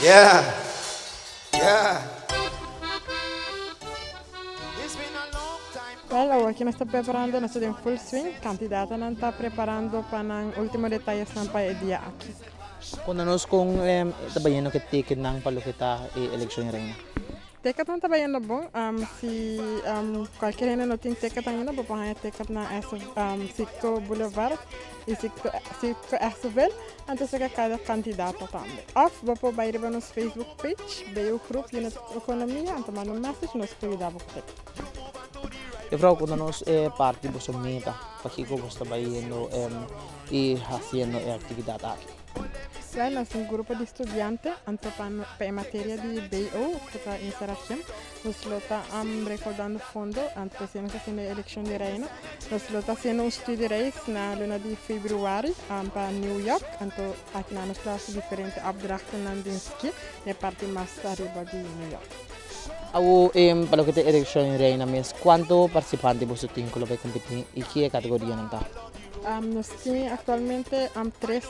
Yeah, yeah. It's been a long time. Well, aqui nós estamos preparando, nós estamos em full swing. Candidata não está preparando para o último detalhe sampai dia aqui. Kunanos kung tabayan que ticket ng palukita eleksyon rin. Ticket não está bem bom. Se qualquer ano não tem ticket ainda, vou pôr ticket na Sicto Boulevard e Sicto Ersovel, então chega cada candidato também. Of, vou pôr baile no Facebook page, veio o grupo de economia, então manda message, nós cuidamos com Eu falo kunanos parte do meta, pakiko gusto bayendo haciendo actividad aqui. Well, nós temos um grupo de estudantes, então para matéria de BO, que está em Serafim, nós estamos recordando fundo, então estamos fazendo a eleição de reina, nós estamos fazendo estudo de reis na luna de fevereiro para New York, então aqui nós temos diferentes abdrachten na Dinski, na parte mais arriba de New York. Ako palukita eleksyon rin na mes, quanto participante você tem que vai competir e que categoria não tá? Nós temos atualmente três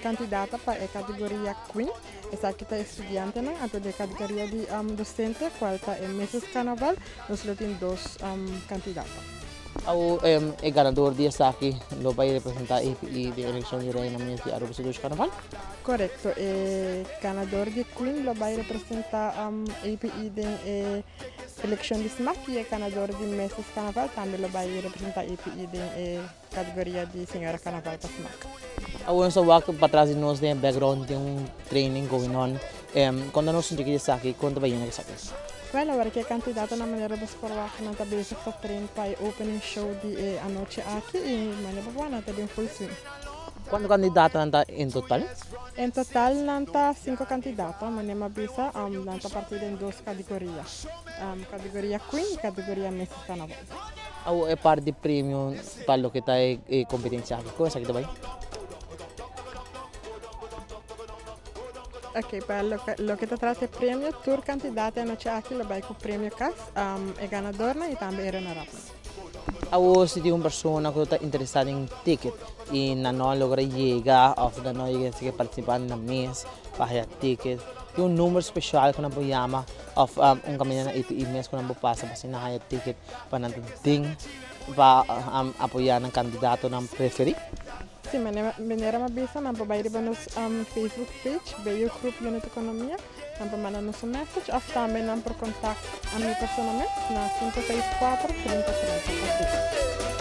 candidatas para a categoria Queen. Essa aqui está estudante, né? Então, da categoria de docente, qual está em Meses Carnaval, nós temos dois candidatos. Ako ganador dia sa aqui, lo vai representar EPI de eleksyon rin na mes de Aruba sa Carnaval? Correto. O ganador de Queen lo vai representar EPI de eleição de SMAC e o ganador de Meses Carnaval também lo vai representar EPI de categoria de Senhora Carnaval para SMAC. Ako sa wak patras nos de background yung training going on. Quando nós sentimos que sa aqui, quanto vai yan sa aqui? Well, agora que é candidato na maneira dos forward na tabela para treino para o opening show de a noite aqui e maneira boa na tabela full swing. Quanto kandidata nanta in total? Em total, nanta 5 candidatos, mas nem bisa, nanta partido em duas categorias. Categoria Queen e categoria Messi Carnaval. Ako par de premium palo kita kompetensya aqui. Kung sa kita ba? Ok, para lo que te trata de premio, tu candidato anoche aqui lo vai com prêmio CAS, é ganador e também é runner-up. Ako si yung persona ko ta interesado em ticket e na não logra llegar of na não llega sige participar na mes para ticket. Yung número special ko na po yama of kami na API mes ko na po pasa kasi na kaya ticket pa nanting pa apoyar ng kandidato ng preferi. Sim, maneira mabisa, não pode ir para nos Facebook page, veio o grupo Unit Economia, não pode mandar nos message, ou também não por contato a mim pessoalmente na 564 3030.